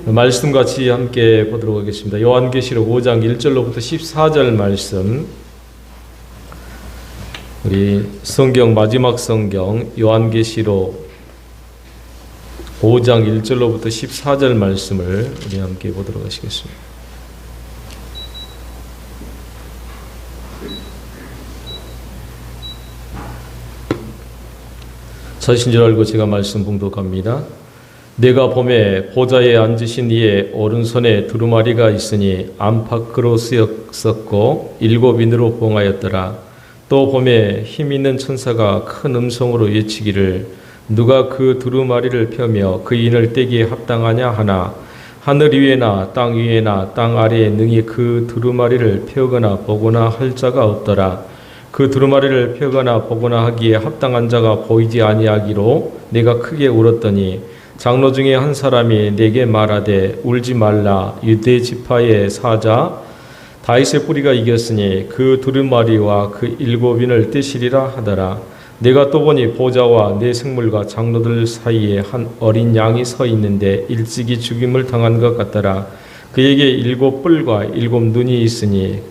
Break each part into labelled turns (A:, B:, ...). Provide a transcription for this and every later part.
A: 말씀 같이 함께 보도록 하겠습니다. 요한계시록 5장 1절로부터 14절 말씀, 우리 성경 마지막 성경 요한계시록 5장 1절로부터 14절 말씀을 우리 함께 보도록 하시겠습니다. 찾으신 줄 알고 제가 말씀 봉독합니다. 내가 보매 보좌에 앉으신 이의 오른손에 두루마리가 있으니 안팎으로 쓰였었고 7인으로 봉하였더라. 또 보매 힘 있는 천사가 큰 음성으로 외치기를 누가 그 두루마리를 펴며 그 인을 떼기에 합당하냐 하나 하늘 위에나 땅 위에나 땅 아래에 능히 그 두루마리를 펴거나 보거나 할 자가 없더라. 그 두루마리를 펴거나 보거나 하기에 합당한 자가 보이지 아니하기로 내가 크게 울었더니 장로 중에 한 사람이 내게 말하되 울지 말라. 유대 지파의 사자 다윗의 뿌리가 이겼으니 그 두루마리와 그 7인을 떼시리라 하더라. 내가 또 보니 보좌와 내 생물과 장로들 사이에 한 어린 양이 서 있는데 일찍이 죽임을 당한 것 같더라. 그에게 7뿔과 7눈이 있으니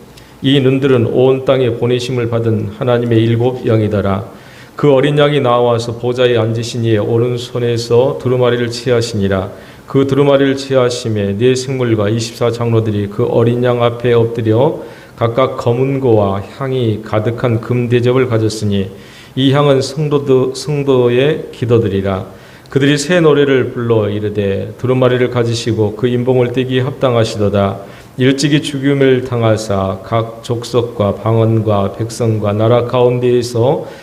A: 이 눈들은 온 땅에 보내심을 받은 하나님의 7 영이더라. 그 어린 양이 나와서 보좌에 앉으신 이의 오른손에서 두루마리를 취하시니라. 그 두루마리를 취하심에 네 생물과 24 장로들이 그 어린 양 앞에 엎드려 각각 검은 고와 향이 가득한 금 대접을 가졌으니 이 향은 성도의 기도들이라. 그들이 새 노래를 불러 이르되 두루마리를 가지시고 그 인봉을 떼기에 합당하시도다. 일찍이 죽임을 당하사 각 족속과 방언과 백성과 나라 가운데에서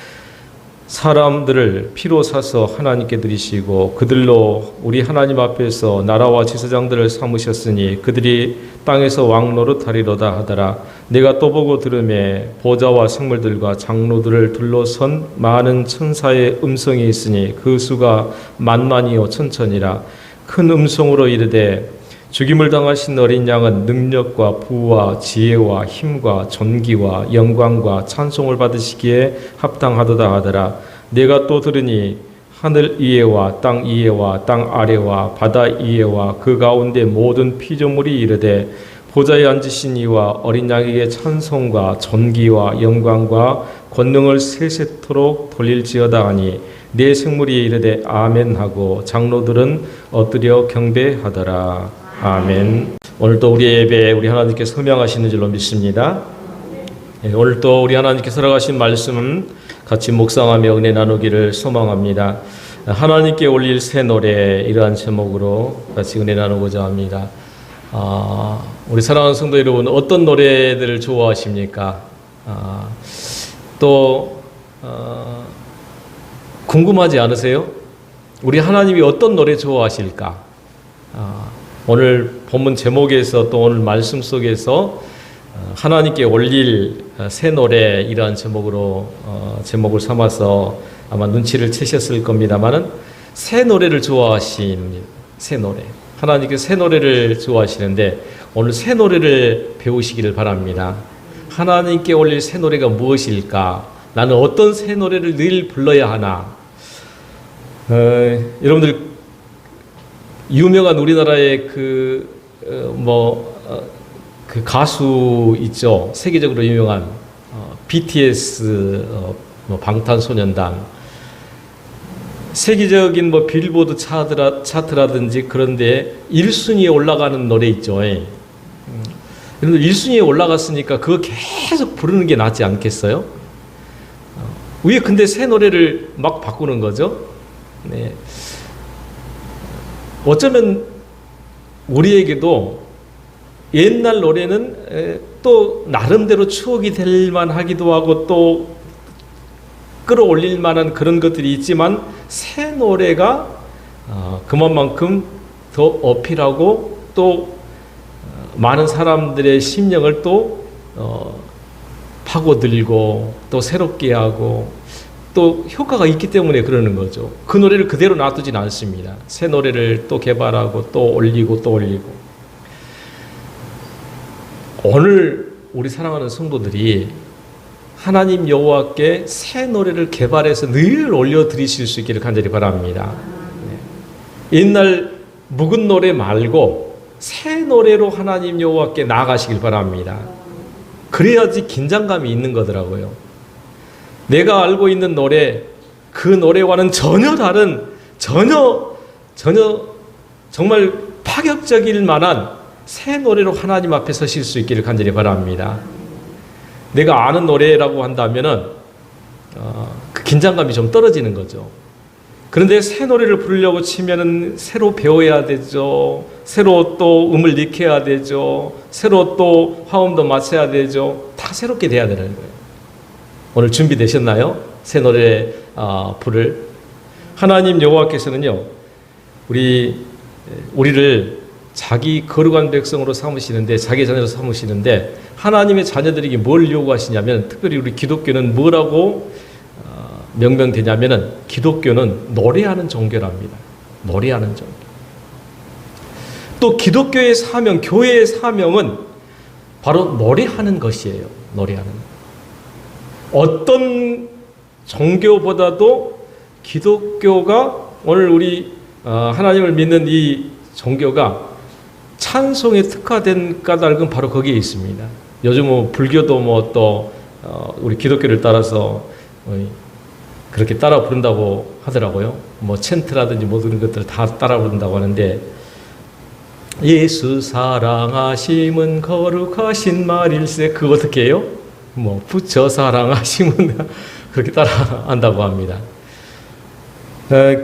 A: 사람들을 피로 사서 하나님께 드리시고 그들로 우리 하나님 앞에서 나라와 제사장들을 삼으셨으니 그들이 땅에서 왕노릇 하리로다 하더라. 내가 또 보고 들으매 보좌와 생물들과 장로들을 둘러선 많은 천사의 음성이 있으니 그 수가 만만이요 천천이라. 큰 음성으로 이르되 죽임을 당하신 어린 양은 능력과 부와 지혜와 힘과 존귀와 영광과 찬송을 받으시기에 합당하도다 하더라. 내가 또 들으니 하늘 위에와 땅 위에와 땅 아래와 바다 위에와 그 가운데 모든 피조물이 이르되 보좌에 앉으신 이와 어린 양에게 찬송과 존귀와 영광과 권능을 세세토록 돌릴지어다 하니 네 생물이 이르되 아멘 하고 장로들은 엎드려 경배하더라. 아멘. 오늘도 우리의 예배에 우리 하나님께 서명하시는 줄로 믿습니다. 오늘도 우리 하나님께 살아가신 말씀은 같이 묵상하며 은혜 나누기를 소망합니다. 하나님께 올릴 새 노래, 이러한 제목으로 같이 은혜 나누고자 합니다. 우리 사랑하는 성도 여러분, 어떤 노래들을 좋아하십니까? 궁금하지 않으세요? 우리 하나님이 어떤 노래 좋아하실까? 오늘 본문 제목에서 또 오늘 말씀 속에서 하나님께 올릴 새 노래, 이러한 제목으로 제목을 삼아서 아마 눈치를 채셨을 겁니다만은 새 노래를 좋아하십니다. 새 노래, 하나님께 새 노래를 좋아하시는데 오늘 새 노래를 배우시기를 바랍니다. 하나님께 올릴 새 노래가 무엇일까? 나는 어떤 새 노래를 늘 불러야 하나? 여러분들 유명한 우리나라의 그 가수 있죠. 세계적으로 유명한 BTS, 방탄소년단. 세계적인 빌보드 차트라든지 그런데 1순위에 올라가는 노래 있죠. 여러분 1순위에 올라갔으니까 그거 계속 부르는 게 낫지 않겠어요? 왜 근데 새 노래를 막 바꾸는 거죠? 네. 어쩌면 우리에게도 옛날 노래는 또 나름대로 추억이 될 만하기도 하고 또 끌어올릴 만한 그런 것들이 있지만 새 노래가 그만큼 더 어필하고 또 많은 사람들의 심령을 또 파고들고 또 새롭게 하고 또 효과가 있기 때문에 그러는 거죠. 그 노래를 그대로 놔두진 않습니다. 새 노래를 또 개발하고 또 올리고 또 올리고. 오늘 우리 사랑하는 성도들이 하나님 여호와께 새 노래를 개발해서 늘 올려드리실 수 있기를 간절히 바랍니다. 옛날 묵은 노래 말고 새 노래로 하나님 여호와께 나아가시길 바랍니다. 그래야지 긴장감이 있는 거더라고요. 내가 알고 있는 노래, 그 노래와는 전혀 다른, 전혀 정말 파격적일 만한 새 노래로 하나님 앞에 서실 수 있기를 간절히 바랍니다. 내가 아는 노래라고 한다면은 그 긴장감이 좀 떨어지는 거죠. 그런데 새 노래를 부르려고 치면은 새로 배워야 되죠. 새로 또 음을 익혀야 되죠. 새로 또 화음도 맞춰야 되죠. 다 새롭게 돼야 되는 거예요. 오늘 준비되셨나요? 새 노래 부를 하나님 여호와께서는요, 우리를 자기 거룩한 백성으로 삼으시는데, 자기 자녀로 삼으시는데, 하나님의 자녀들에게 뭘 요구하시냐면, 특별히 우리 기독교는 뭐라고 명명되냐면은, 기독교는 노래하는 종교랍니다. 노래하는 종교. 또 기독교의 사명, 교회의 사명은 바로 노래하는 것이에요. 노래하는 것. 어떤 종교보다도 기독교가, 오늘 우리 하나님을 믿는 이 종교가 찬송에 특화된 까닭은 바로 거기에 있습니다. 요즘은 불교도 또 우리 기독교를 따라서 그렇게 따라 부른다고 하더라고요. 챈트라든지 모든 것들을 다 따라 부른다고 하는데, 예수 사랑하심은 거룩하신 말일세, 그거 어떻게 해요? 부처 사랑하심은 그렇게 따라 한다고 합니다.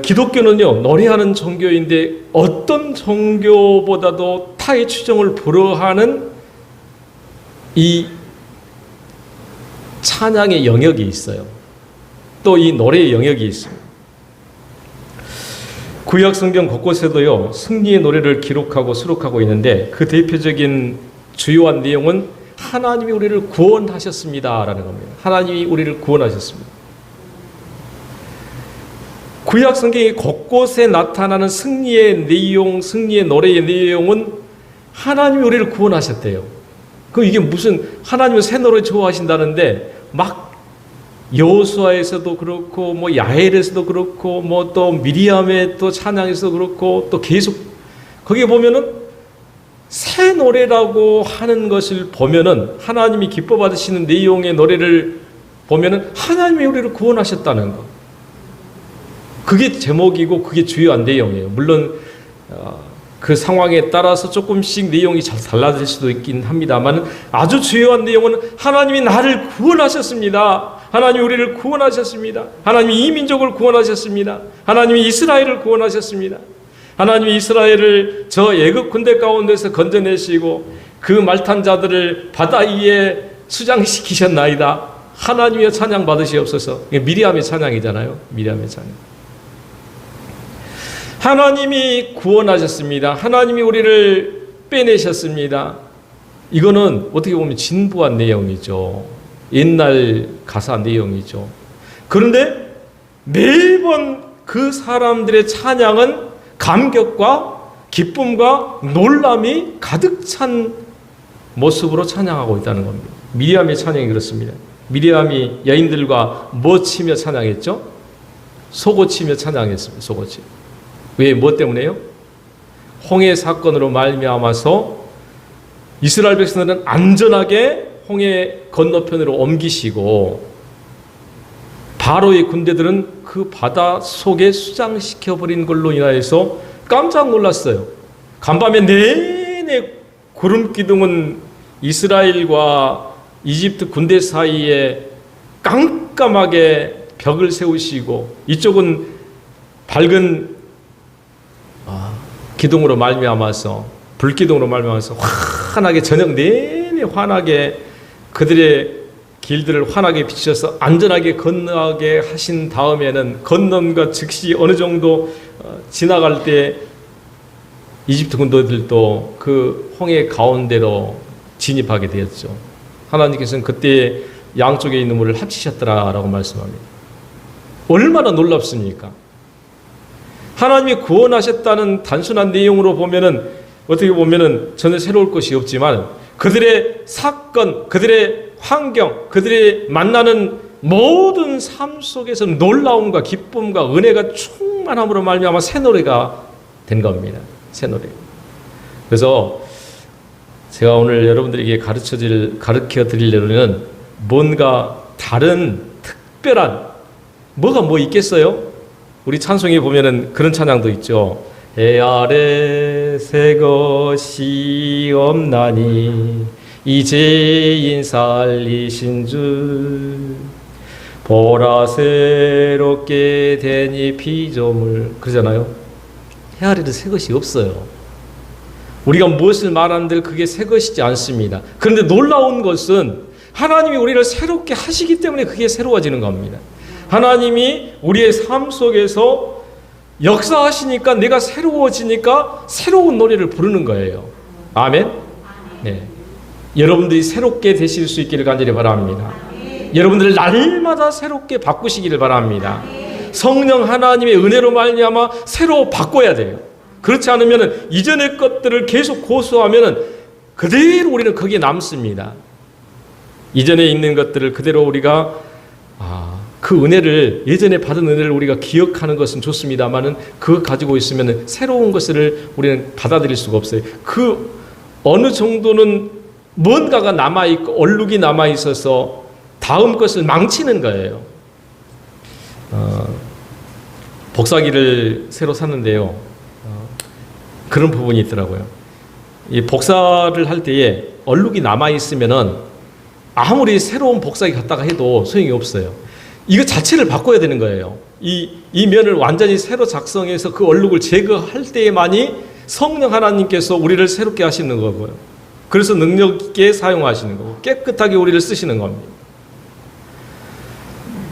A: 기독교는요, 노래하는 종교인데 어떤 종교보다도 타의 추종을 불허하는 이 찬양의 영역이 있어요. 또 이 노래의 영역이 있습니다. 구약 성경 곳곳에도요, 승리의 노래를 기록하고 수록하고 있는데, 그 대표적인 주요한 내용은 하나님이 우리를 구원하셨습니다라는 겁니다. 하나님이 우리를 구원하셨습니다. 구약 성경의 곳곳에 나타나는 승리의 내용, 승리의 노래의 내용은 하나님이 우리를 구원하셨대요. 그럼 이게 무슨, 하나님은 새 노래 좋아하신다는데 막 여호수아에서도 그렇고 야헬에서도 그렇고 또 미리암의 또 찬양에서도 그렇고 또 계속 거기에 보면은 새 노래라고 하는 것을 보면은, 하나님이 기뻐 받으시는 내용의 노래를 보면은 하나님이 우리를 구원하셨다는 것, 그게 제목이고 그게 주요한 내용이에요. 물론 그 상황에 따라서 조금씩 내용이 잘 달라질 수도 있긴 합니다만, 아주 주요한 내용은 하나님이 나를 구원하셨습니다. 하나님이 우리를 구원하셨습니다. 하나님이 이 민족을 구원하셨습니다. 하나님이 이스라엘을 구원하셨습니다. 하나님이 이스라엘을 저 애굽 군대 가운데서 건져내시고 그 말탄 자들을 바다 위에 수장시키셨나이다. 하나님의 찬양 받으시옵소서. 이게 미리암의 찬양이잖아요. 미리암의 찬양. 하나님이 구원하셨습니다. 하나님이 우리를 빼내셨습니다. 이거는 어떻게 보면 진부한 내용이죠. 옛날 가사 내용이죠. 그런데 매번 그 사람들의 찬양은 감격과 기쁨과 놀람이 가득 찬 모습으로 찬양하고 있다는 겁니다. 미리암의 찬양이 그렇습니다. 미리암이 여인들과 뭐 치며 찬양했죠? 소고 치며 찬양했습니다. 소고 치며. 왜? 뭐 때문에요? 홍해 사건으로 말미암아서 이스라엘 백성들은 안전하게 홍해 건너편으로 옮기시고, 바로의 군대들은 그 바다 속에 수장시켜버린 걸로 인하여서 깜짝 놀랐어요. 간밤에 내내 구름 기둥은 이스라엘과 이집트 군대 사이에 깜깜하게 벽을 세우시고, 이쪽은 밝은 기둥으로 말미암아서, 불기둥으로 말미암아서 환하게, 저녁 내내 환하게 그들의 길들을 환하게 비추셔서 안전하게 건너게 하신 다음에는, 건넌과 즉시 어느 정도 지나갈 때 이집트 군대들도 그 홍해 가운데로 진입하게 되었죠. 하나님께서는 그때 양쪽에 있는 물을 합치셨더라라고 말씀합니다. 얼마나 놀랍습니까? 하나님이 구원하셨다는 단순한 내용으로 보면은, 어떻게 보면은 전혀 새로울 것이 없지만, 그들의 사건, 그들의 환경, 그들의 만나는 모든 삶 속에서 놀라움과 기쁨과 은혜가 충만함으로 말미암아 새 노래가 된 겁니다. 새 노래. 그래서 제가 오늘 여러분들에게 가르쳐 드릴 노래는 뭔가 다른 특별한 뭐가 뭐 있겠어요? 우리 찬송에 보면은 그런 찬양도 있죠. 해 아래 새 것이 없나니 이제인 살리신 줄 보라 새롭게 되니 피조물 그러잖아요. 해 아래는 새 것이 없어요. 우리가 무엇을 말하는들 그게 새 것이지 않습니다. 그런데 놀라운 것은 하나님이 우리를 새롭게 하시기 때문에 그게 새로워지는 겁니다. 하나님이 우리의 삶 속에서 역사하시니까 내가 새로워지니까 새로운 노래를 부르는 거예요. 아멘? 네. 여러분들이 새롭게 되실 수 있기를 간절히 바랍니다. 여러분들 날마다 새롭게 바꾸시기를 바랍니다. 성령 하나님의 은혜로 말미암아 새로 바꿔야 돼요. 그렇지 않으면 이전의 것들을 계속 고수하면 그대로 우리는 거기에 남습니다. 이전에 있는 것들을 그대로 우리가 그 은혜를 예전에 받은 은혜를 우리가 기억하는 것은 좋습니다만은 그거 가지고 있으면 새로운 것을 우리는 받아들일 수가 없어요. 그 어느 정도는 뭔가가 남아있고 얼룩이 남아있어서 다음 것을 망치는 거예요. 복사기를 새로 샀는데요. 그런 부분이 있더라고요. 이 복사를 할 때에 얼룩이 남아있으면은 아무리 새로운 복사기 갖다가 해도 소용이 없어요. 이거 자체를 바꿔야 되는 거예요. 이 면을 완전히 새로 작성해서 그 얼룩을 제거할 때에만이 성령 하나님께서 우리를 새롭게 하시는 거고요. 그래서 능력 있게 사용하시는 거고 깨끗하게 우리를 쓰시는 겁니다.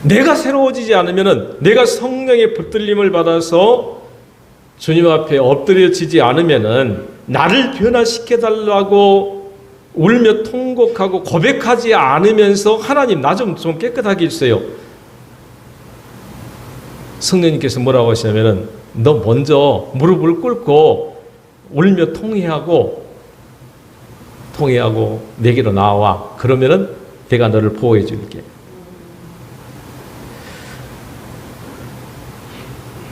A: 내가 새로워지지 않으면은 내가 성령의 붙들림을 받아서 주님 앞에 엎드려지지 않으면은 나를 변화시켜 달라고 울며 통곡하고 고백하지 않으면서 하나님 나 좀 깨끗하게 해주세요. 성령님께서 뭐라고 하시냐면은 너 먼저 무릎을 꿇고 울며 통회하고 내게로 나와. 그러면은 내가 너를 보호해 줄게.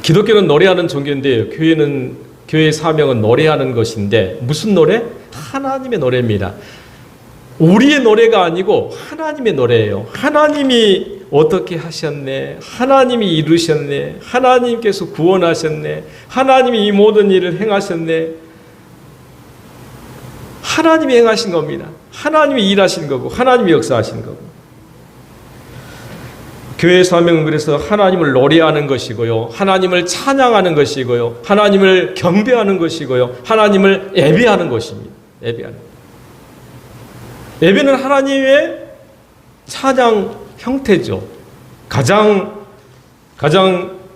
A: 기독교는 노래하는 종교인데요. 교회의 사명은 노래하는 것인데 무슨 노래? 하나님의 노래입니다. 우리의 노래가 아니고 하나님의 노래예요. 하나님이 어떻게 하셨네. 하나님이 이루셨네. 하나님께서 구원하셨네. 하나님이 이 모든 일을 행하셨네. 하나님이 행하신 겁니다. 하나님이 일하신 거고 하나님이 역사하신 거고. 교회의 사명은 그래서 하나님을 노래하는 것이고요. 하나님을 찬양하는 것이고요. 하나님을 경배하는 것이고요. 하나님을 예배하는 것입니다. 예배는 하나님의 찬양 형태죠. 가장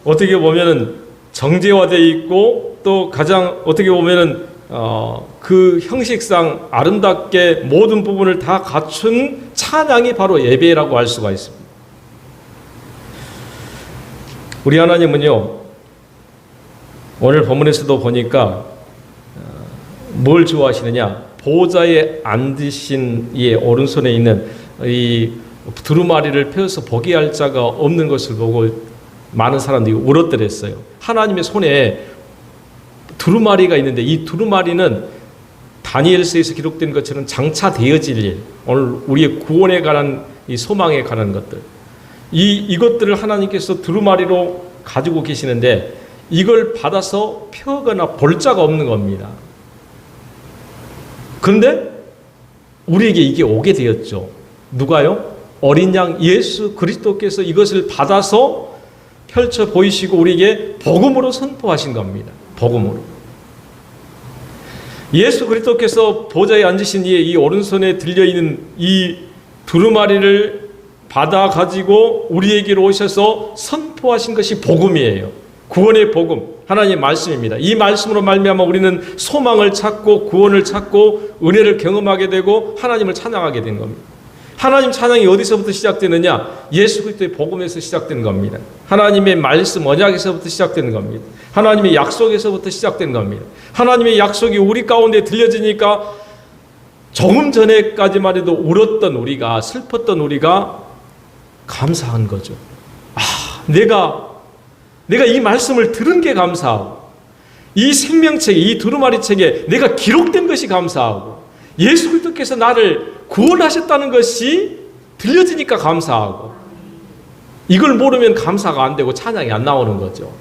A: 어떻게 보면은 정제화되어 있고 또 가장 어떻게 보면은 그 형식상 아름답게 모든 부분을 다 갖춘 찬양이 바로 예배라고 할 수가 있습니다. 우리 하나님은요, 오늘 본문에서도 보니까 뭘 좋아하시느냐? 보좌에 앉으신 이의 오른손에 있는 이 두루마리를 펴서 보게 할 자가 없는 것을 보고 많은 사람들이 울었더랬어요. 하나님의 손에 두루마리가 있는데 이 두루마리는 다니엘서에서 기록된 것처럼 장차 되어질 일, 오늘 우리의 구원에 관한 이 소망에 관한 것들, 이것들을 하나님께서 두루마리로 가지고 계시는데 이걸 받아서 펴거나 볼 자가 없는 겁니다. 그런데 우리에게 이게 오게 되었죠. 누가요? 어린 양 예수 그리스도께서 이것을 받아서 펼쳐 보이시고 우리에게 복음으로 선포하신 겁니다. 복음으로. 예수 그리스도께서 보좌에 앉으신 이의 이 오른손에 들려있는 이 두루마리를 받아 가지고 우리에게로 오셔서 선포하신 것이 복음이에요. 구원의 복음, 하나님의 말씀입니다. 이 말씀으로 말미암아 우리는 소망을 찾고 구원을 찾고 은혜를 경험하게 되고 하나님을 찬양하게 된 겁니다. 하나님 찬양이 어디서부터 시작되느냐? 예수 그리스도의 복음에서 시작되는 겁니다. 하나님의 말씀 언약에서부터 시작되는 겁니다. 하나님의 약속에서부터 시작되는 겁니다. 하나님의 약속이 우리 가운데 들려지니까 조금 전에까지만 해도 울었던 우리가, 슬펐던 우리가 감사한 거죠. 내가 이 말씀을 들은 게 감사하고 이 생명책에, 이 두루마리 책에 내가 기록된 것이 감사하고 예수 그리스도께서 나를 구원하셨다는 것이 들려지니까 감사하고 이걸 모르면 감사가 안 되고 찬양이 안 나오는 거죠.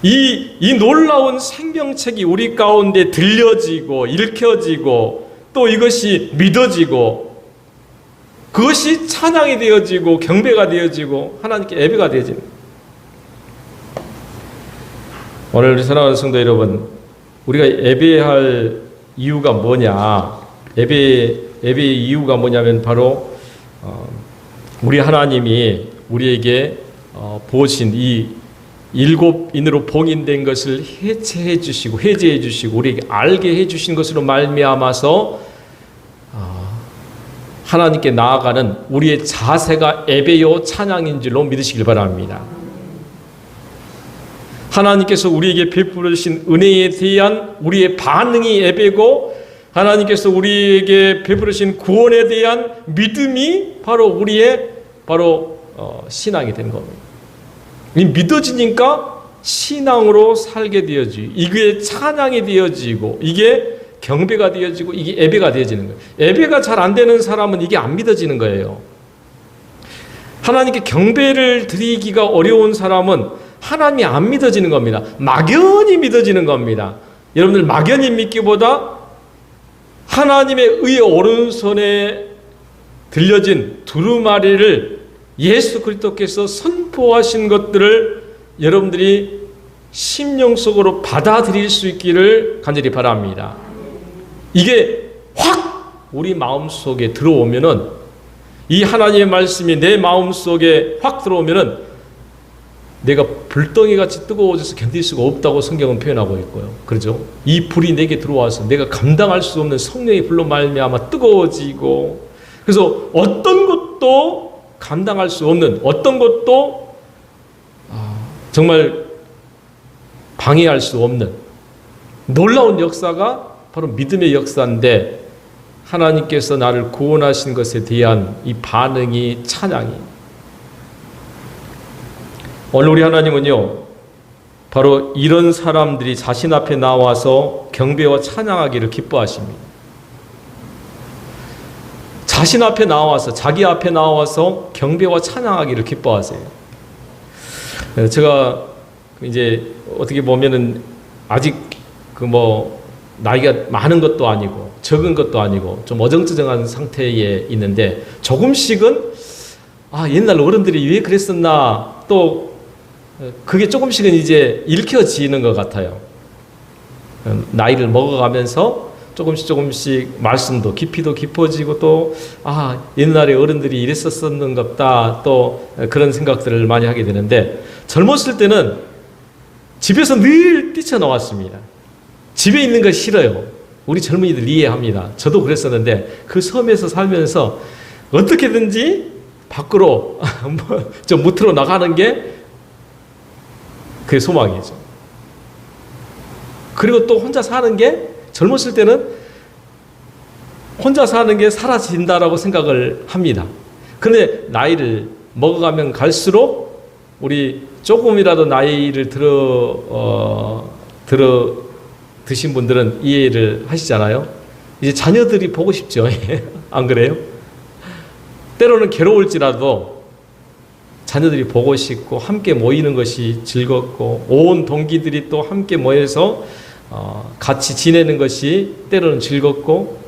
A: 이 놀라운 생명책이 우리 가운데 들려지고 읽혀지고 또 이것이 믿어지고 그것이 찬양이 되어지고 경배가 되어지고 하나님께 예배가 되어집니다. 오늘 우리 사랑하는 성도 여러분, 우리가 예배할 이유가 뭐냐? 예배의 이유가 뭐냐면 바로 우리 하나님이 우리에게 부으신 이 7인으로 봉인된 것을 해체해 주시고 해제해 주시고 우리에게 알게 해 주신 것으로 말미암아서 하나님께 나아가는 우리의 자세가 예배요 찬양인 줄로 믿으시길 바랍니다. 하나님께서 우리에게 베풀어 주신 은혜에 대한 우리의 반응이 예배고 하나님께서 우리에게 베풀어 주신 구원에 대한 믿음이 바로 우리의 신앙이 되는 겁니다. 이 믿어지니까 신앙으로 살게 되어지고 이게 찬양이 되어지고 이게 경배가 되어지고 이게 예배가 되어지는 거예요. 예배가 잘 안 되는 사람은 이게 안 믿어지는 거예요. 하나님께 경배를 드리기가 어려운 사람은 하나님이 안 믿어지는 겁니다. 막연히 믿어지는 겁니다. 여러분들 막연히 믿기보다 하나님의 의의 오른손에 들려진 두루마리를 예수 그리스도께서 선포하신 것들을 여러분들이 심령 속으로 받아들일 수 있기를 간절히 바랍니다. 이게 확 우리 마음속에 들어오면은 이 하나님의 말씀이 내 마음속에 확 들어오면은 내가 불덩이같이 뜨거워져서 견딜 수가 없다고 성경은 표현하고 있고요. 그렇죠? 이 불이 내게 들어와서 내가 감당할 수 없는 성령의 불로 말미암아 뜨거워지고 그래서 어떤 것도 감당할 수 없는 어떤 것도 정말 방해할 수 없는 놀라운 역사가 바로 믿음의 역사인데 하나님께서 나를 구원하신 것에 대한 이 반응이 찬양이 오늘 우리 하나님은요 바로 이런 사람들이 자신 앞에 나와서 경배와 찬양하기를 기뻐하십니다. 자신 앞에 나와서 자기 앞에 나와서 경배와 찬양하기를 기뻐하세요. 제가 이제 어떻게 보면은 아직 나이가 많은 것도 아니고 적은 것도 아니고 좀 어정쩡한 상태에 있는데 조금씩은 옛날 어른들이 왜 그랬었나 또 그게 조금씩은 이제 읽혀지는 것 같아요. 나이를 먹어가면서 조금씩 말씀도 깊이도 깊어지고 또 옛날에 어른들이 이랬었는갑다 또 그런 생각들을 많이 하게 되는데 젊었을 때는 집에서 늘 뛰쳐나왔습니다. 집에 있는 거 싫어요. 우리 젊은이들 이해합니다. 저도 그랬었는데 그 섬에서 살면서 어떻게든지 밖으로 좀 무트로 나가는 게 그게 소망이죠. 그리고 또 혼자 사는 게 젊었을 때는 혼자 사는 게 사라진다라고 생각을 합니다. 그런데 나이를 먹어가면 갈수록 우리 조금이라도 나이를 드신 분들은 이해를 하시잖아요. 이제 자녀들이 보고 싶죠. 안 그래요? 때로는 괴로울지라도 자녀들이 보고 싶고 함께 모이는 것이 즐겁고 온 동기들이 또 함께 모여서 같이 지내는 것이 때로는 즐겁고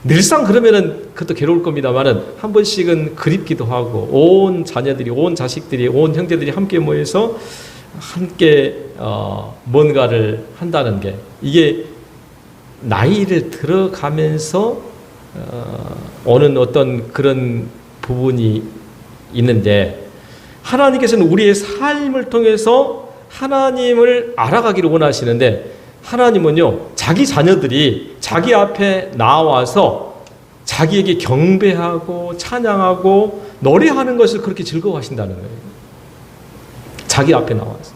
A: 늘상 그러면은 그것도 괴로울 겁니다만은 한 번씩은 그립기도 하고 온 자녀들이 온 자식들이 온 형제들이 함께 모여서 함께 뭔가를 한다는 게 이게 나이를 들어가면서 오는 어떤 그런 부분이 있는데 하나님께서는 우리의 삶을 통해서 하나님을 알아가기를 원하시는데 하나님은요 자기 자녀들이 자기 앞에 나와서 자기에게 경배하고 찬양하고 노래하는 것을 그렇게 즐거워하신다는 거예요. 자기 앞에 나와서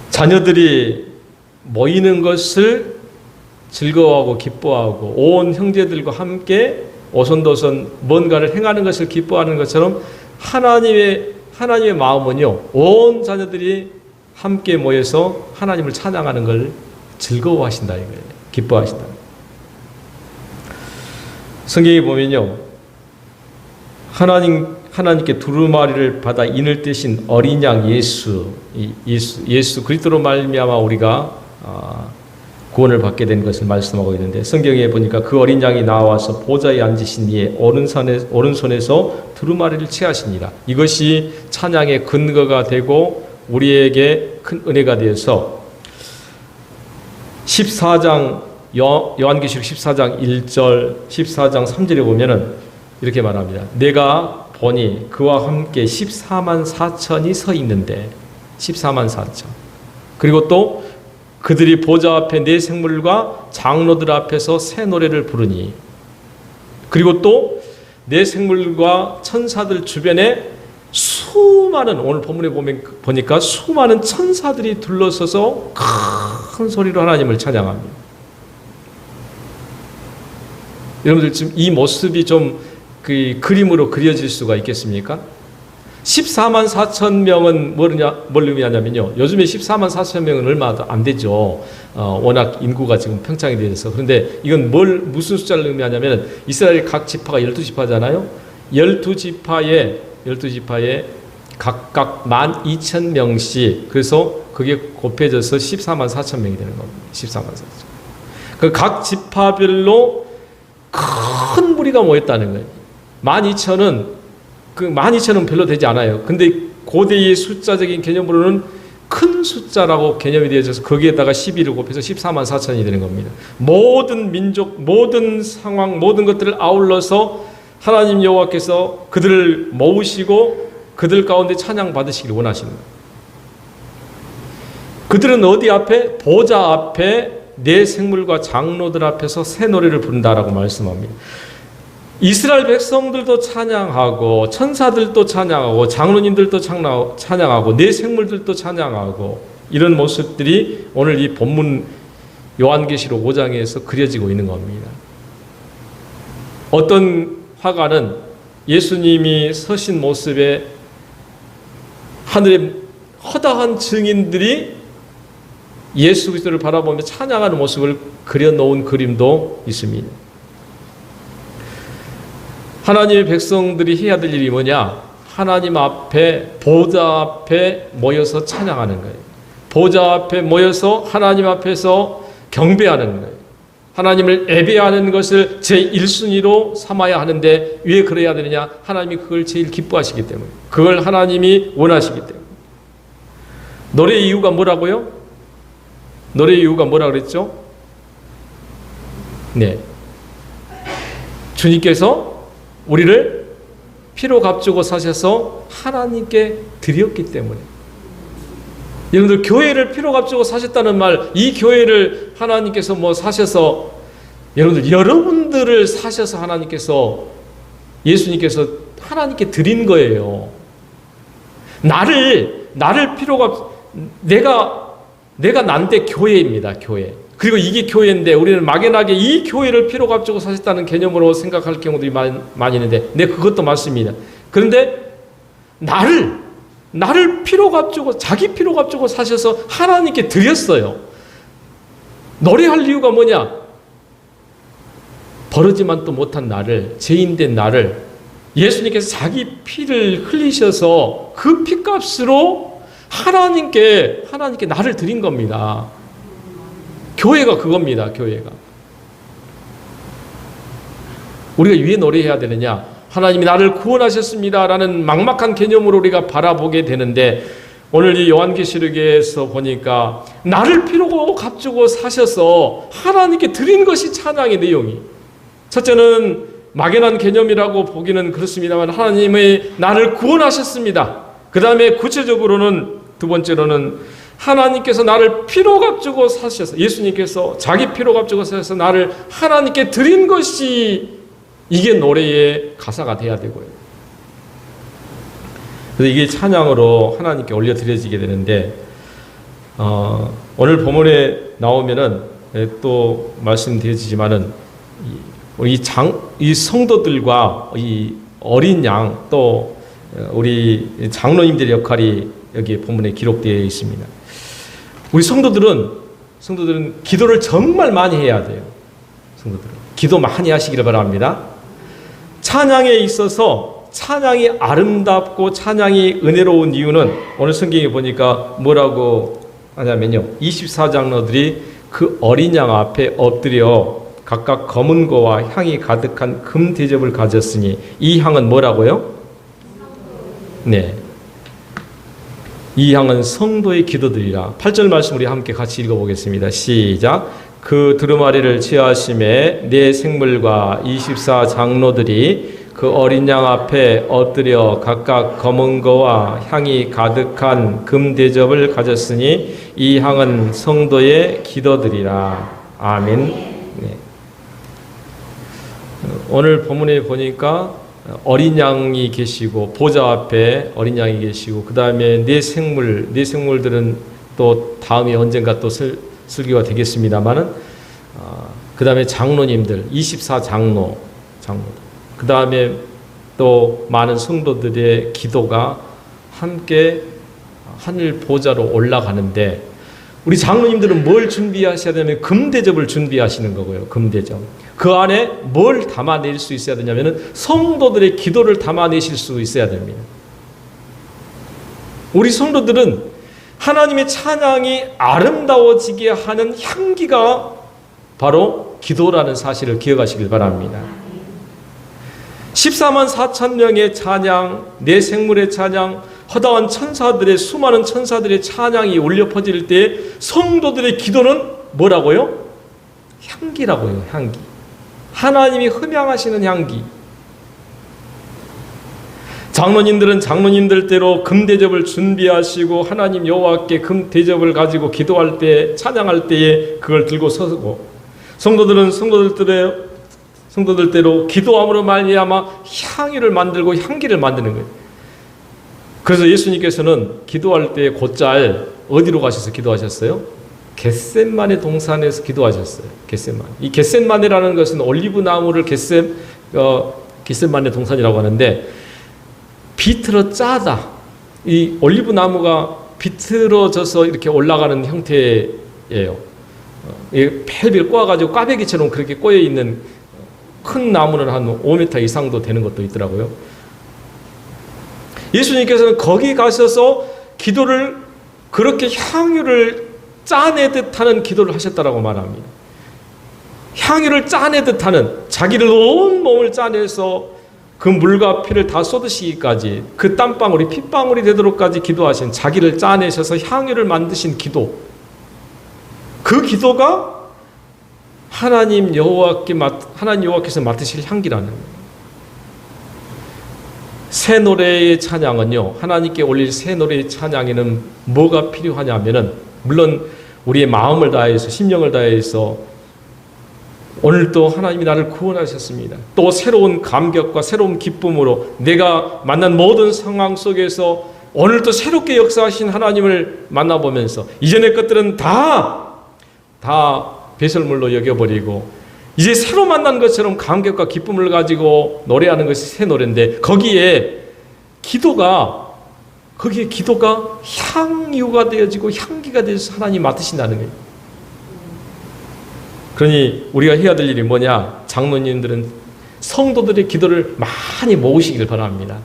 A: 자녀들이 모이는 것을 즐거워하고 기뻐하고 온 형제들과 함께 오손도손 뭔가를 행하는 것을 기뻐하는 것처럼 하나님의 마음은요, 온 자녀들이 함께 모여서 하나님을 찬양하는 걸 즐거워하신다 이거예요. 기뻐하신다. 성경에 보면요, 하나님께 두루마리를 받아 인을 떼신 어린 양 예수 그리스도로 말미암아 우리가 구원을 받게 된 것을 말씀하고 있는데, 성경에 보니까 그 어린 양이 나와서 보좌에 앉으신 이에 오른손에서 두루마리를 취하시니라. 이것이 찬양의 근거가 되고 우리에게 큰 은혜가 되어서 14장 요한계시록 14장 1절 14장 3절에 보면은 이렇게 말합니다. 내가 보니 그와 함께 14만 4천이 서 있는데, 14만 4천, 그리고 또 그들이 보좌 앞에 네 생물과 장로들 앞에서 새 노래를 부르니, 그리고 또 네 생물과 천사들 주변에 수많은, 오늘 본문에 보니까 수많은 천사들이 둘러서서 큰 소리로 하나님을 찬양합니다. 여러분들 지금 이 모습이 좀 그 그림으로 그려질 수가 있겠습니까? 14만 4천 명은 뭘 의미하냐면요, 요즘에 14만 4천 명은 얼마도 안 되죠. 워낙 인구가 지금 팽창이 되어서. 그런데 이건 무슨 숫자를 의미하냐면, 이스라엘 각 지파가 12지파잖아요. 12지파에 각각 12,000명씩, 그래서 그게 곱해져서 14만 4천 명이 되는 겁니다. 14만 4천. 그 각 지파별로 큰 무리가 모였다는 거예요. 12,000은 별로 되지 않아요. 근데 고대의 숫자적인 개념으로는 큰 숫자라고 개념이 되어져서 거기에다가 12를 곱해서 14만 4천이 되는 겁니다. 모든 민족, 모든 상황, 모든 것들을 아울러서 하나님 여호와께서 그들을 모으시고 그들 가운데 찬양 받으시기를 원하시는 거예요. 그들은 어디 앞에? 보좌 앞에 네 생물과 장로들 앞에서 새 노래를 부른다라고 말씀합니다. 이스라엘 백성들도 찬양하고, 천사들도 찬양하고, 장로님들도 찬양하고, 네 생물들도 찬양하고, 이런 모습들이 오늘 이 본문 요한계시록 5장에서 그려지고 있는 겁니다. 어떤 화가는 예수님이 서신 모습에 하늘의 허다한 증인들이 예수 그리스도를 바라보며 찬양하는 모습을 그려놓은 그림도 있습니다. 하나님의 백성들이 해야 될 일이 뭐냐? 하나님 앞에, 보좌 앞에 모여서 찬양하는 거예요. 보좌 앞에 모여서 하나님 앞에서 경배하는 거예요. 하나님을 예배하는 것을 제1순위로 삼아야 하는데, 왜 그래야 되느냐? 하나님이 그걸 제일 기뻐하시기 때문에, 그걸 하나님이 원하시기 때문에. 노래의 이유가 뭐라고요? 노래의 이유가 뭐라 그랬죠? 네. 주님께서 우리를 피로 값주고 사셔서 하나님께 드렸기 때문에. 여러분들, 교회를 피로 값주고 사셨다는 말, 이 교회를 하나님께서 사셔서, 여러분들을 사셔서 예수님께서 하나님께 드린 거예요. 나를 피로 내가 난데 교회입니다, 교회. 그리고 이게 교회인데 우리는 막연하게 이 교회를 피로 값주고 사셨다는 개념으로 생각할 경우들이 많이 있는데, 네, 그것도 맞습니다. 그런데 나를 피로 값주고, 자기 피로 값주고 사셔서 하나님께 드렸어요. 노래할 이유가 뭐냐? 버르지만도 못한 나를, 죄인된 나를 예수님께서 자기 피를 흘리셔서 그 피값으로 하나님께 나를 드린 겁니다. 교회가 그겁니다. 교회가. 우리가 왜 노래해야 되느냐? 하나님이 나를 구원하셨습니다라는 막막한 개념으로 우리가 바라보게 되는데, 오늘 이 요한계시록에서 보니까 나를 피로 값주고 사셔서 하나님께 드린 것이 찬양의 내용이. 첫째는 막연한 개념이라고 보기는 그렇습니다만, 하나님의 나를 구원하셨습니다. 그 다음에 구체적으로는, 두 번째로는 하나님께서 나를 피로 값주고 사셔서, 예수님께서 자기 피로 값주고 사셔서 나를 하나님께 드린 것이, 이게 노래의 가사가 돼야 되고요. 그래서 이게 찬양으로 하나님께 올려드려지게 되는데, 오늘 본문에 나오면은 또 말씀드려지지만은, 이 성도들과 이 어린 양, 또 우리 장로님들의 역할이 여기 본문에 기록되어 있습니다. 우리 성도들은 기도를 정말 많이 해야 돼요. 성도들은 기도 많이 하시기를 바랍니다. 찬양에 있어서 찬양이 아름답고 찬양이 은혜로운 이유는 오늘 성경에 보니까 뭐라고 하냐면요, 24장로들이 그 어린 양 앞에 엎드려 각각 검은 거와 향이 가득한 금 대접을 가졌으니 이 향은 뭐라고요? 네, 이 향은 성도의 기도들이라. 8절 말씀 우리 함께 같이 읽어보겠습니다. 시작. 그 두루마리를 취하심에 네 생물과 24장로들이 그 어린 양 앞에 엎드려 각각 검은 거와 향이 가득한 금 대접을 가졌으니 이 향은 성도의 기도들이라. 아멘. 네. 오늘 본문에 보니까 어린 양이 계시고 보좌 앞에 어린 양이 계시고 그 다음에 네 생물들은 또 다음에 언젠가 또 설교가 되겠습니다만은 그 다음에 장로님들 24장로 그 다음에 또 많은 성도들의 기도가 함께 하늘 보좌로 올라가는데 우리 장로님들은 뭘 준비하셔야 되냐면 금대접을 준비하시는 거고요. 금대접. 그 안에 뭘 담아낼 수 있어야 되냐면 성도들의 기도를 담아내실 수 있어야 됩니다. 우리 성도들은 하나님의 찬양이 아름다워지게 하는 향기가 바로 기도라는 사실을 기억하시길 바랍니다. 14만 4천 명의 찬양, 네 생물의 찬양, 허다한 천사들의 수많은 천사들의 찬양이 울려 퍼질 때 성도들의 기도는 뭐라고요? 향기라고요. 향기. 하나님이 흠향하시는 향기. 장로님들은 장로님들대로 금대접을 준비하시고 하나님 여호와께 금대접을 가지고 기도할 때 찬양할 때에 그걸 들고 서고 성도들은 성도들대로 기도함으로 말미암아 향유를 만들고 향기를 만드는 거예요. 그래서 예수님께서는 기도할 때 곧잘 어디로 가셔서 기도하셨어요? 겟셋마네 동산에서 기도하셨어요. 겟셋마네. 이 겟셋마네라는 것은 올리브 나무를 겟셋마네 동산이라고 하는데 비틀어 짜다. 이 올리브 나무가 비틀어져서 이렇게 올라가는 형태예요. 펠비를 꼬아가지고 꽈배기처럼 그렇게 꼬여 있는 큰 나무는 한 5m 이상도 되는 것도 있더라고요. 예수님께서는 거기 가셔서 기도를 그렇게 향유를 짜내듯 하는 기도를 하셨다라고 말합니다. 향유를 짜내듯 하는 자기를 온 몸을 짜내서 그 물과 피를 다 쏟으시기까지 그 땀방울이 핏방울이 되도록까지 기도하신 자기를 짜내셔서 향유를 만드신 기도. 그 기도가 하나님 여호와께서 맡으실 향기라는 거예요. 새 노래의 찬양은요, 하나님께 올릴 새 노래의 찬양에는 뭐가 필요하냐면은 물론 우리의 마음을 다해서 심령을 다해서 오늘 또 하나님이 나를 구원하셨습니다. 또 새로운 감격과 새로운 기쁨으로 내가 만난 모든 상황 속에서 오늘 또 새롭게 역사하신 하나님을 만나보면서 이전의 것들은 다 배설물로 여겨버리고 이제 새로 만난 것처럼 감격과 기쁨을 가지고 노래하는 것이 새 노래인데 거기에 기도가 향유가 되어지고 향기가 되어서 하나님 맡으신다는 거예요. 그러니 우리가 해야 될 일이 뭐냐? 장로님들은 성도들의 기도를 많이 모으시길 바랍니다.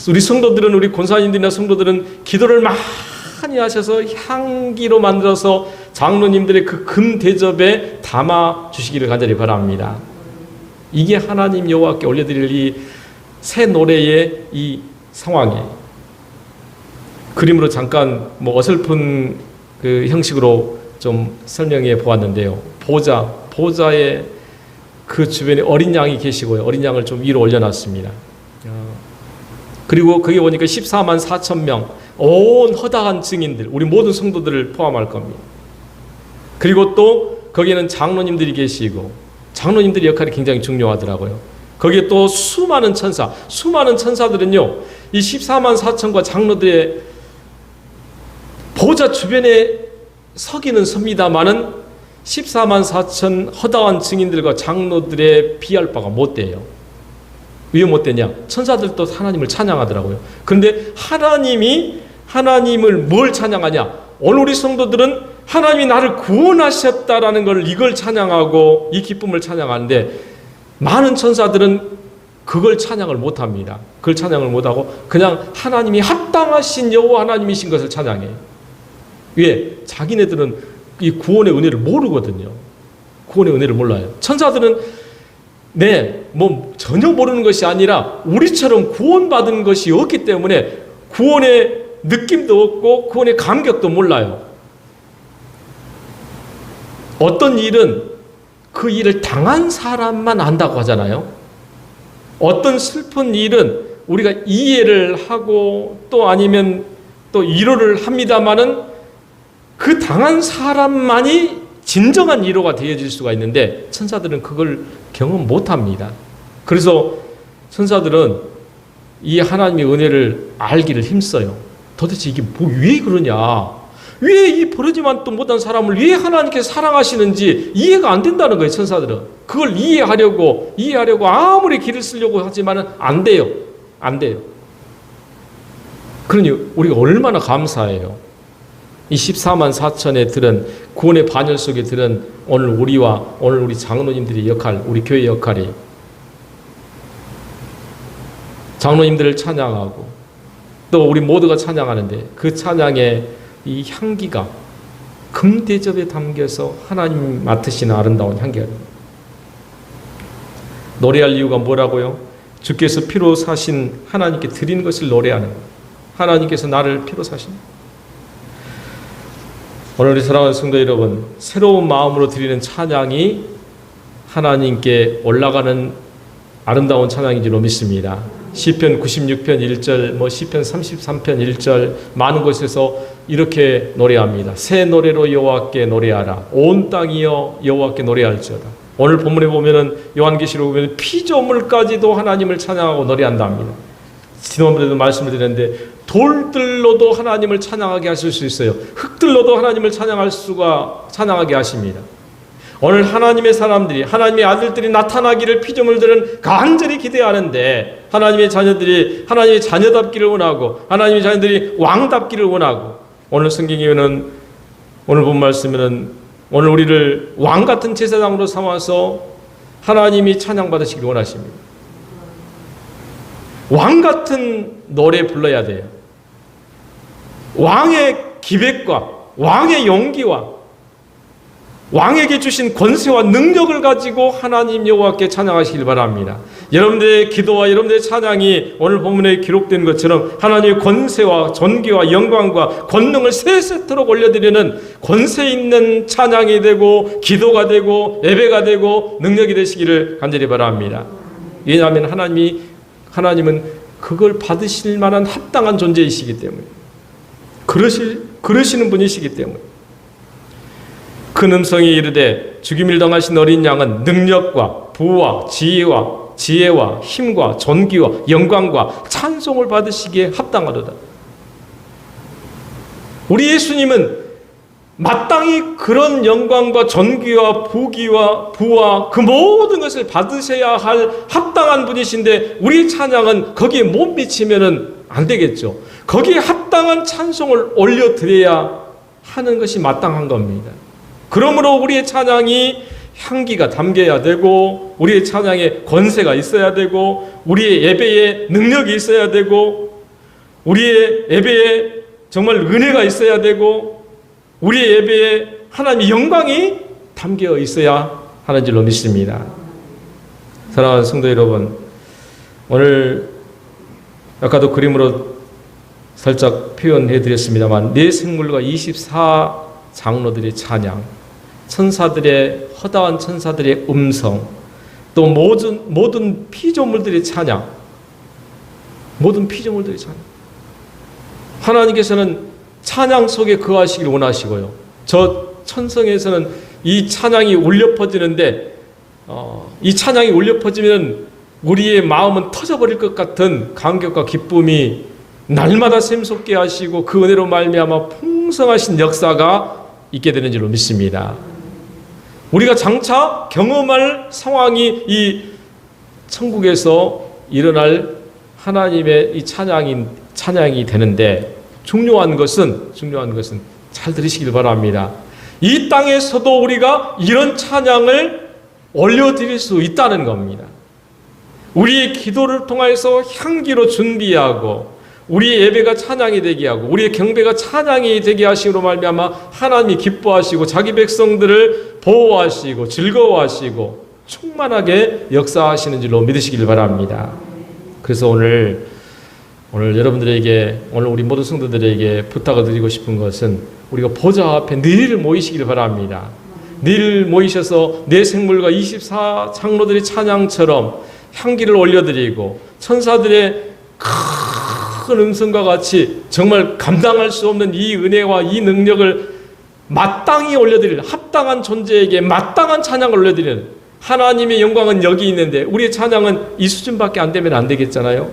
A: 우리 성도들은 우리 권사님들이나 성도들은 기도를 많이 하셔서 향기로 만들어서 장로님들의 그 금 대접에 담아 주시기를 간절히 바랍니다. 이게 하나님 여호와께 올려드릴 이 새 노래의 이 상황이에요. 그림으로 잠깐 어설픈 그 형식으로 좀 설명해 보았는데요. 보좌에 그 주변에 어린 양이 계시고요. 어린 양을 좀 위로 올려놨습니다. 그리고 거기 보니까 14만 4천 명, 온 허다한 증인들, 우리 모든 성도들을 포함할 겁니다. 그리고 또 거기에는 장로님들이 계시고 장로님들의 역할이 굉장히 중요하더라고요. 거기에 또 수많은 천사들은요, 이 14만 4천과 장로들의 보좌 주변에 서기는 섭니다마는 14만 4천 허다한 증인들과 장로들의 비할 바가 못 돼요. 왜 못되냐? 천사들도 하나님을 찬양하더라고요. 그런데 하나님을 뭘 찬양하냐? 오늘 우리 성도들은 하나님이 나를 구원하셨다라는 걸, 이걸 찬양하고 이 기쁨을 찬양하는데, 많은 천사들은 그걸 찬양을 못합니다. 그걸 찬양을 못하고 그냥 하나님이 합당하신 여호와 하나님이신 것을 찬양해요. 왜? 자기네들은 이 구원의 은혜를 모르거든요. 구원의 은혜를 몰라요. 천사들은 전혀 모르는 것이 아니라 우리처럼 구원받은 것이 없기 때문에 구원의 느낌도 없고 구원의 감격도 몰라요. 어떤 일은 그 일을 당한 사람만 안다고 하잖아요. 어떤 슬픈 일은 우리가 이해를 하고 또 아니면 또 위로를 합니다마는 그 당한 사람만이 진정한 위로가 되어질 수가 있는데 천사들은 그걸 경험 못합니다. 그래서 천사들은 이 하나님의 은혜를 알기를 힘써요. 도대체 이게 왜 그러냐? 왜 이 버러지만 또 못한 사람을 왜 하나님께서 사랑하시는지 이해가 안 된다는 거예요. 천사들은 그걸 이해하려고 아무리 길을 쓰려고 하지만은 안 돼요. 그러니 우리가 얼마나 감사해요. 이 14만 4천에 들은 구원의 반열 속에 들은 오늘 우리 장로님들의 역할, 우리 교회 역할이 장로님들을 찬양하고 또 우리 모두가 찬양하는데 그 찬양의 이 향기가 금대접에 담겨서 하나님 맡으시는 아름다운 향기가 됩니다. 노래할 이유가 뭐라고요? 주께서 피로 사신 하나님께 드리는 것을 노래하는 거예요. 하나님께서 나를 피로 사신. 오늘 우리 사랑하는 성도 여러분, 새로운 마음으로 드리는 찬양이 하나님께 올라가는 아름다운 찬양인 줄로 믿습니다. 시편 96편 1절, 시편 33편 1절 많은 곳에서 이렇게 노래합니다. 새 노래로 여호와께 노래하라. 온 땅이여 여호와께 노래할지어다. 오늘 본문에 보면은 요한계시록 보면 피조물까지도 하나님을 찬양하고 노래한답니다. 지난번에도 말씀을 드렸는데 돌들로도 하나님을 찬양하게 하실 수 있어요. 흙들로도 하나님을 찬양하게 하십니다. 오늘 하나님의 사람들이, 하나님의 아들들이 나타나기를 피조물들은 간절히 기대하는데 하나님의 자녀들이 하나님의 자녀답기를 원하고 하나님의 자녀들이 왕답기를 원하고 오늘 성경에는 오늘 본 말씀에는 오늘 우리를 왕 같은 제사장으로 삼아서 하나님이 찬양받으시길 원하십니다. 왕 같은 노래 불러야 돼요. 왕의 기백과 왕의 용기와 왕에게 주신 권세와 능력을 가지고 하나님 여호와께 찬양하시길 바랍니다. 여러분들의 기도와 여러분들의 찬양이 오늘 본문에 기록된 것처럼 하나님의 권세와 존귀와 영광과 권능을 세세토록 올려드리는 권세 있는 찬양이 되고 기도가 되고 예배가 되고 능력이 되시기를 간절히 바랍니다. 왜냐하면 하나님은 그걸 받으실 만한 합당한 존재이시기 때문에 그러시는 분이시기 때문에 큰 음성이 이르되 죽임을 당하신 어린 양은 능력과 부와 지혜와 힘과 존귀와 영광과 찬송을 받으시기에 합당하도다. 우리 예수님은 마땅히 그런 영광과 존귀와 부와 그 모든 것을 받으셔야 할 합당한 분이신데 우리 찬양은 거기에 못 미치면은 안 되겠죠. 거기에 합당한 찬송을 올려드려야 하는 것이 마땅한 겁니다. 그러므로 우리의 찬양이 향기가 담겨야 되고 우리의 찬양에 권세가 있어야 되고 우리의 예배에 능력이 있어야 되고 우리의 예배에 정말 은혜가 있어야 되고 우리의 예배에 하나님의 영광이 담겨 있어야 하는 줄로 믿습니다. 사랑하는 성도 여러분, 오늘 아까도 그림으로 살짝 표현해 드렸습니다만 네 생물과 24장로들의 찬양, 천사들의 허다한 천사들의 음성, 또 모든 피조물들의 찬양, 하나님께서는 찬양 속에 거하시길 원하시고요. 저 천성에서는 이 찬양이 울려 퍼지는데 이 찬양이 울려 퍼지면 우리의 마음은 터져버릴 것 같은 감격과 기쁨이 날마다 샘솟게 하시고 그 은혜로 말미암아 풍성하신 역사가 있게 되는 줄로 믿습니다. 우리가 장차 경험할 상황이 이 천국에서 일어날 하나님의 이 찬양이 되는데 중요한 것은 잘 들으시길 바랍니다. 이 땅에서도 우리가 이런 찬양을 올려드릴 수 있다는 겁니다. 우리의 기도를 통해서 향기로 준비하고 우리의 예배가 찬양이 되게 하고 우리의 경배가 찬양이 되게 하심으로 말미암아 하나님이 기뻐하시고 자기 백성들을 보호하시고 즐거워하시고 충만하게 역사하시는 줄로 믿으시길 바랍니다. 그래서 오늘 여러분들에게, 오늘 우리 모든 성도들에게 부탁을 드리고 싶은 것은 우리가 보좌 앞에 늘 모이시길 바랍니다. 늘 모이셔서 내 생물과 24 장로들의 찬양처럼 향기를 올려드리고 천사들의 큰 음성과 같이 정말 감당할 수 없는 이 은혜와 이 능력을 마땅히 올려드리는, 합당한 존재에게 마땅한 찬양을 올려드리는 하나님의 영광은 여기 있는데 우리의 찬양은 이 수준밖에 안 되면 안 되겠잖아요.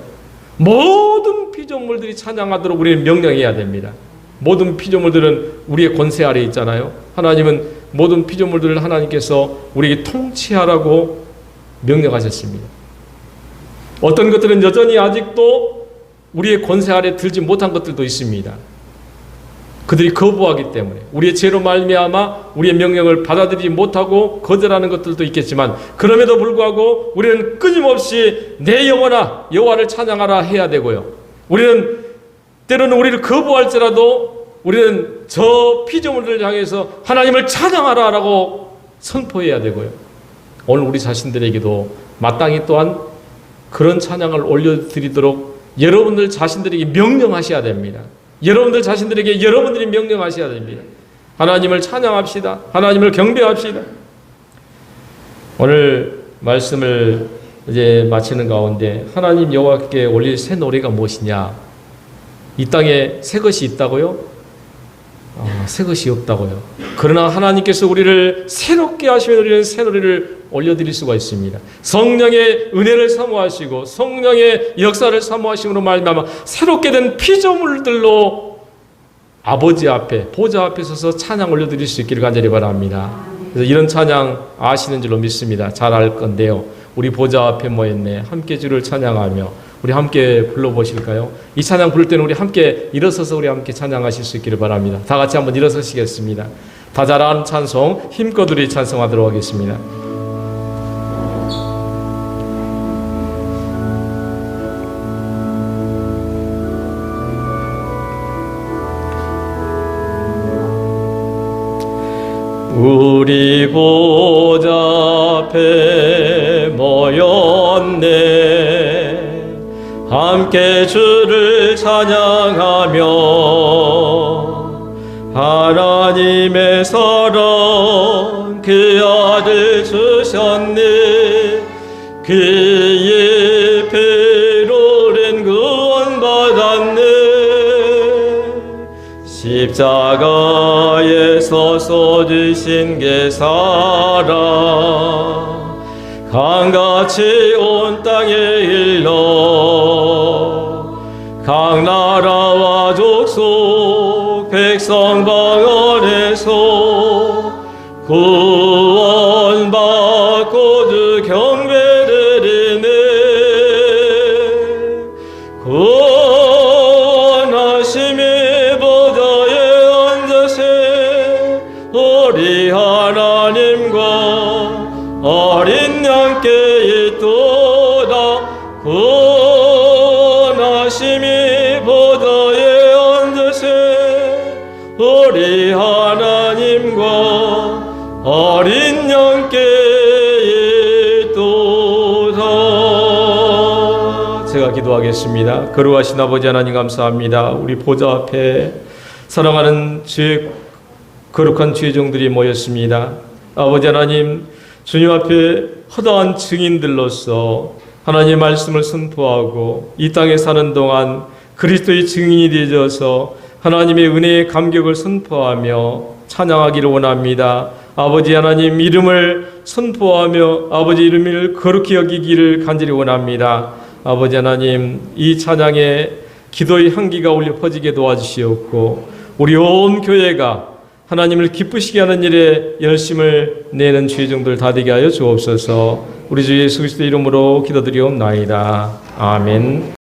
A: 모든 피조물들이 찬양하도록 우리는 명령해야 됩니다. 모든 피조물들은 우리의 권세 아래 있잖아요. 하나님은 모든 피조물들을 하나님께서 우리에게 통치하라고 명령하셨습니다. 어떤 것들은 여전히 아직도 우리의 권세 아래 들지 못한 것들도 있습니다. 그들이 거부하기 때문에 우리의 죄로 말미암아 우리의 명령을 받아들이지 못하고 거절하는 것들도 있겠지만 그럼에도 불구하고 우리는 끊임없이 내 영혼아 여호와를 찬양하라 해야 되고요. 우리는 때로는 우리를 거부할지라도 우리는 저 피조물들을 향해서 하나님을 찬양하라라고 선포해야 되고요. 오늘 우리 자신들에게도 마땅히 또한 그런 찬양을 올려드리도록 여러분들 자신들에게 명령하셔야 됩니다. 여러분들 자신들에게 여러분들이 명령하셔야 됩니다. 하나님을 찬양합시다. 하나님을 경배합시다. 오늘 말씀을 이제 마치는 가운데 하나님 여호와께 올릴 새 노래가 무엇이냐? 이 땅에 새 것이 있다고요? 새 것이 없다고요. 그러나 하나님께서 우리를 새롭게 하시면 우리는 새 노래를 올려드릴 수가 있습니다. 성령의 은혜를 사모하시고 성령의 역사를 사모하심으로 말미암아 새롭게 된 피조물들로 아버지 앞에 보좌 앞에 서서 찬양 올려드릴 수 있기를 간절히 바랍니다. 그래서 이런 찬양 아시는 줄로 믿습니다. 잘 알 건데요. 우리 보좌 앞에 모였네. 함께 주를 찬양하며 우리 함께 불러보실까요? 이 찬양 부를 때는 우리 함께 일어서서 우리 함께 찬양하실 수 있기를 바랍니다. 다 같이 한번 일어서시겠습니다. 다 잘 아는 찬송 힘껏 우리 찬송하도록 하겠습니다. 우리 보좌 앞에 모였네. 함께 주를 찬양하며 하나님의 사랑 그 아들 주셨네. 그의 피로 낸 구원 받았네. 십자가에서 쏟으신 게 사랑 강같이 온 땅에 일러 각 나라와 족속 백성 방언에서 구원받고 주 경배드리네. 구원하심이 보좌에 앉으신 우리 하나님과 어린 양께 있도다. 구원하심이 보좌에 앉으신 우리 하나님과 어린 양께 있도다. 제가 기도하겠습니다. 거룩하신 아버지 하나님 감사합니다. 우리 보좌 앞에 사랑하는 거룩한 죄종들이 모였습니다. 아버지 하나님, 주님 앞에 허다한 증인들로서 하나님의 말씀을 선포하고 이 땅에 사는 동안 그리스도의 증인이 되어서 하나님의 은혜의 감격을 선포하며 찬양하기를 원합니다. 아버지 하나님 이름을 선포하며 아버지 이름을 거룩히 여기기를 간절히 원합니다. 아버지 하나님 이 찬양에 기도의 향기가 울려 퍼지게 도와주시옵고 우리 온 교회가 하나님을 기쁘시게 하는 일에 열심을 내는 죄종들 다 되게 하여 주옵소서. 우리 주 예수 그리스도 이름으로 기도드리옵나이다. 아멘.